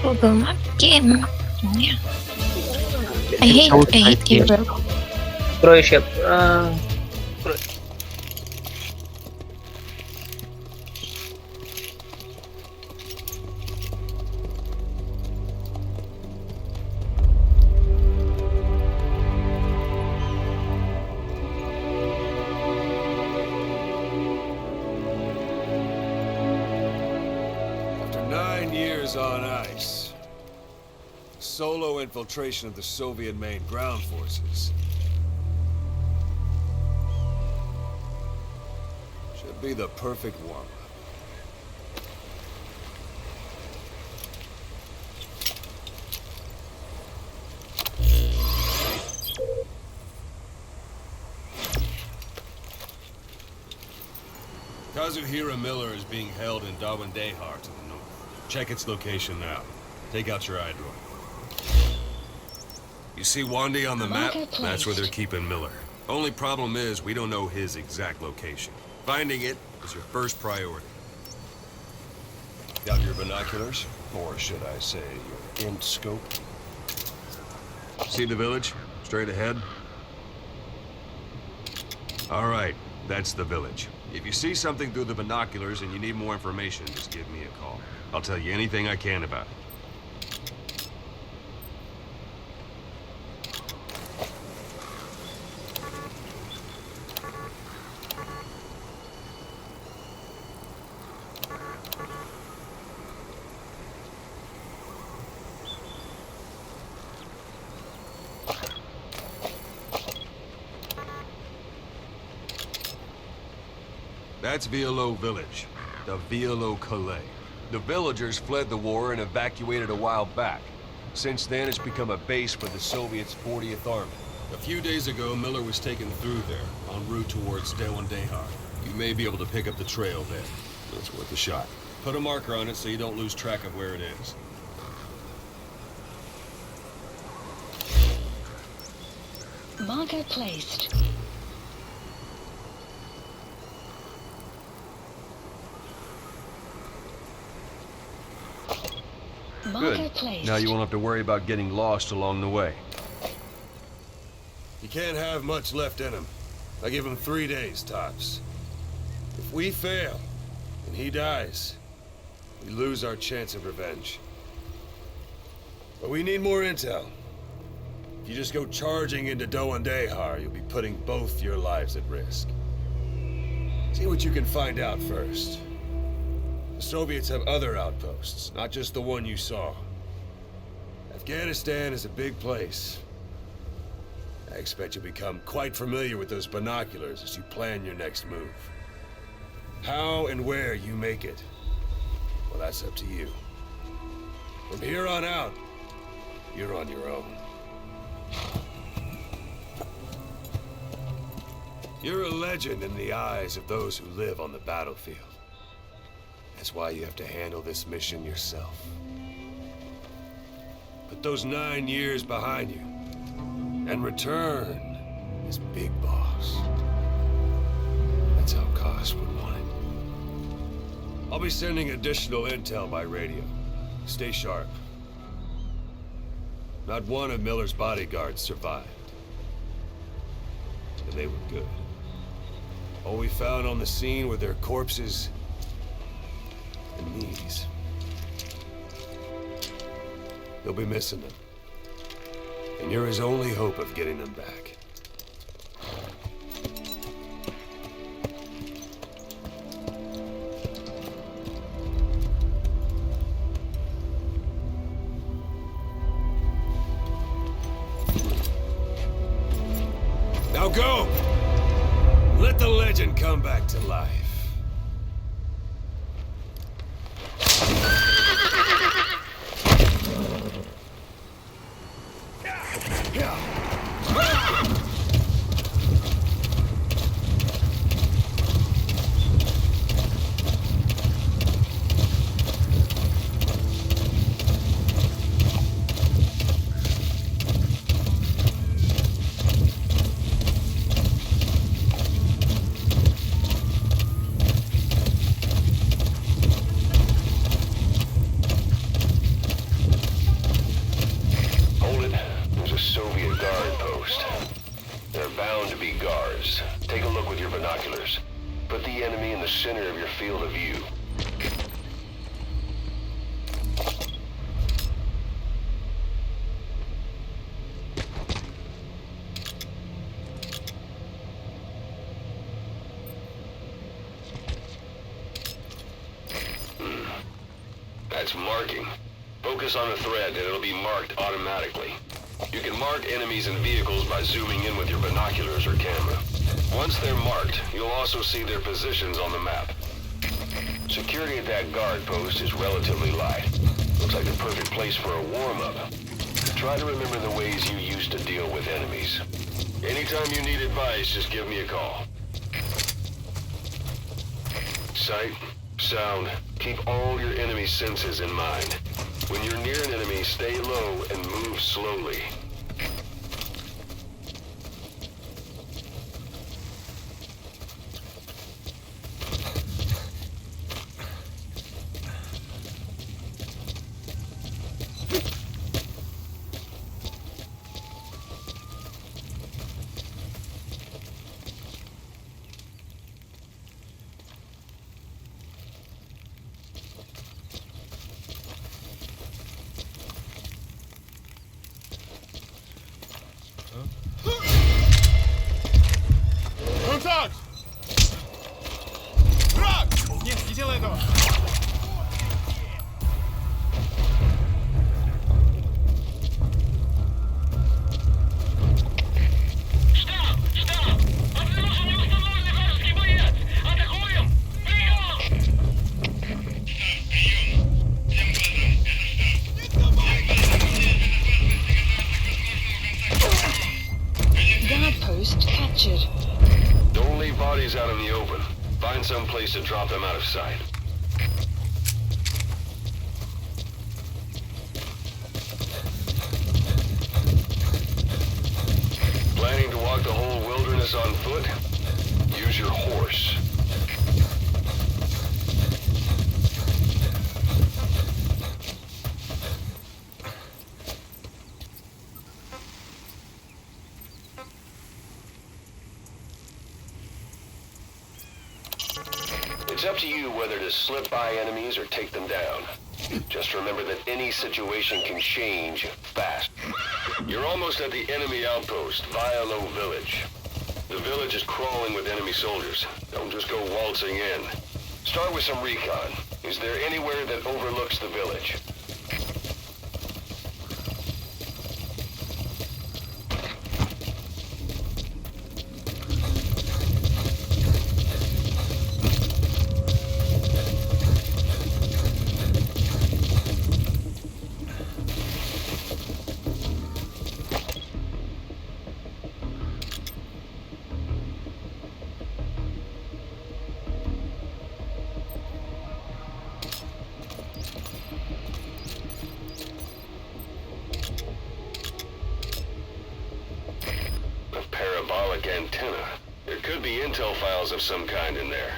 Google Map game. Yeah. I It's hate so I hate exciting. Gabriel. Troy ship. After 9 years on ice, solo infiltration of the Soviet main ground forces should be the perfect warm-up. Kazuhira Miller is being held in Dawandehar to the north. Check its location now. Take out your iDroid. You see Wandi on the map? That's where they're keeping Miller. Only problem is, we don't know his exact location. Finding it is your first priority. Got your binoculars? Or should I say, your int scope? See the village? Straight ahead? All right, that's the village. If you see something through the binoculars and you need more information, just give me a call. I'll tell you anything I can about it. That's Violo Village, the Violo Calais. The villagers fled the war and evacuated a while back. Since then, it's become a base for the Soviets' 40th Army. A few days ago, Miller was taken through there, en route towards Dawandehar. You may be able to pick up the trail there. That's worth a shot. Put a marker on it so you don't lose track of where it is. Marker placed. Good. Now you won't have to worry about getting lost along the way. He can't have much left in him. I give him 3 days, tops. If we fail, and he dies, we lose our chance of revenge. But we need more intel. If you just go charging into Dawandehar, you'll be putting both your lives at risk. See what you can find out first. The Soviets have other outposts, not just the one you saw. Afghanistan is a big place. I expect you'll become quite familiar with those binoculars as you plan your next move. How and where you make it, well, that's up to you. From here on out, you're on your own. You're a legend in the eyes of those who live on the battlefield. That's why you have to handle this mission yourself. Put those 9 years behind you, and return as Big Boss. That's how Koss would want it. I'll be sending additional intel by radio. Stay sharp. Not one of Miller's bodyguards survived. And they were good. All we found on the scene were their corpses and knees. He'll be missing them. And you're his only hope of getting them back. Now go! Let the legend come back to life. stairs. Take a look with your binoculars. Put the enemy in the center of your field of view. That's marking. Focus on the thread and it'll be marked automatically. You can mark enemies and vehicles by zooming in with your binoculars or camera. Once they're marked, you'll also see their positions on the map. Security at that guard post is relatively light. Looks like the perfect place for a warm-up. Try to remember the ways you used to deal with enemies. Anytime you need advice, just give me a call. Sight, sound, keep all your enemy senses in mind. When you're near an enemy, stay low and move slowly. Контакт! Враг! Нет, не делай этого! Штаб! Штаб! Обнаружен неустановленный вражеский боец! Атакуем! Прием! Guard post captured. Don't leave bodies out in the open. Find some place to drop them out of sight. Planning to walk the whole wilderness on foot? Use your horse. It's up to you whether to slip by enemies or take them down. Just remember that any situation can change fast. You're almost at the enemy outpost, Vialo Village. The village is crawling with enemy soldiers. Don't just go waltzing in. Start with some recon. Is there anywhere that overlooks the village? Parabolic antenna. There could be intel files of some kind in there.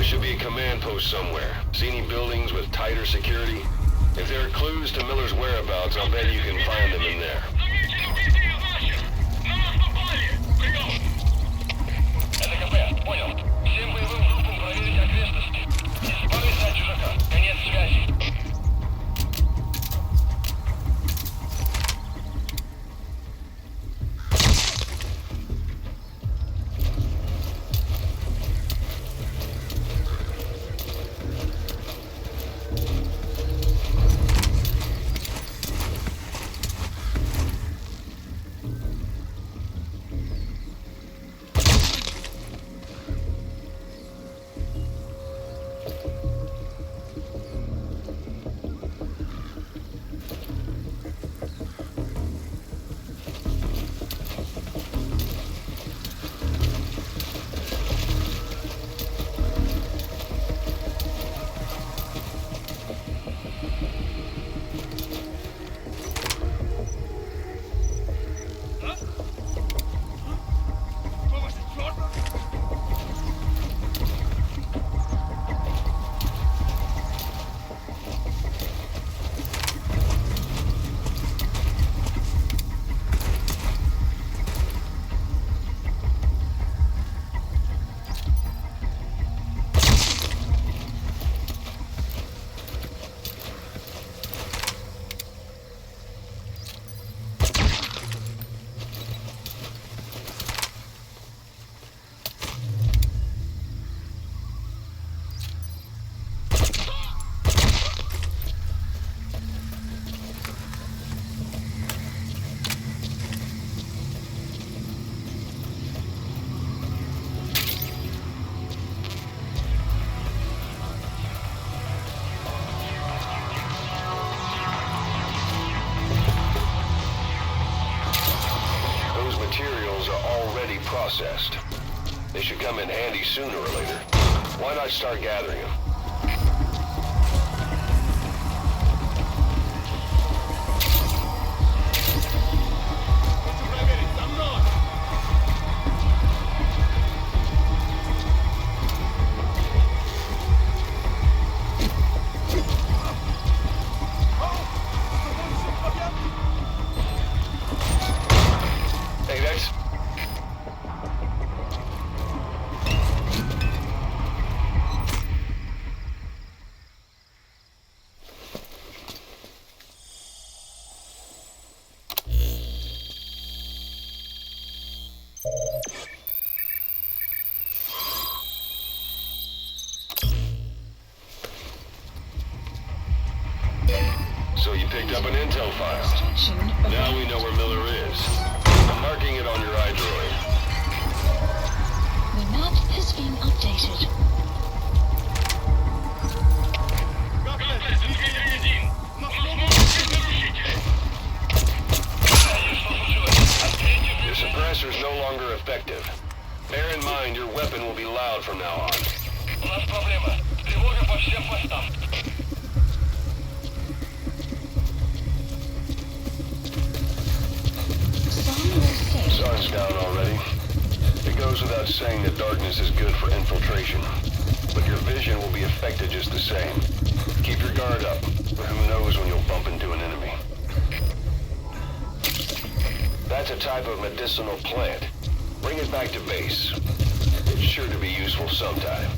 should be a command post somewhere. See any buildings with tighter security? If there are clues to Miller's whereabouts, I'll bet you can find them in there. Замечен укрепление наших! На нас напали! Прием! Это КП, понял. Всем боевым группам проверить окрестности. Не избавиться от чужака. Конец связи. Processed. They should come in handy sooner or later. Why not start gathering them? Хочу проверить, за мной! Hey, that's... So you picked up an intel file. Extraction Now we know where Miller is. I'm marking it on your iDroid. The map has been updated. Контакт, Дмитрий 1. Нас могут быть нарушители. Что случилось? Ответьте Your же. suppressor's no longer effective. Bear in mind, your weapon will be loud from now on. У нас проблема. Тревога по всем постам. Some will say Sun's down already. It goes without saying that darkness is good for infiltration. But your vision will be affected just the same. Keep your guard up, but who knows when you'll bump into an enemy. That's a type of medicinal plant. Bring it back to base. It's sure to be useful sometime.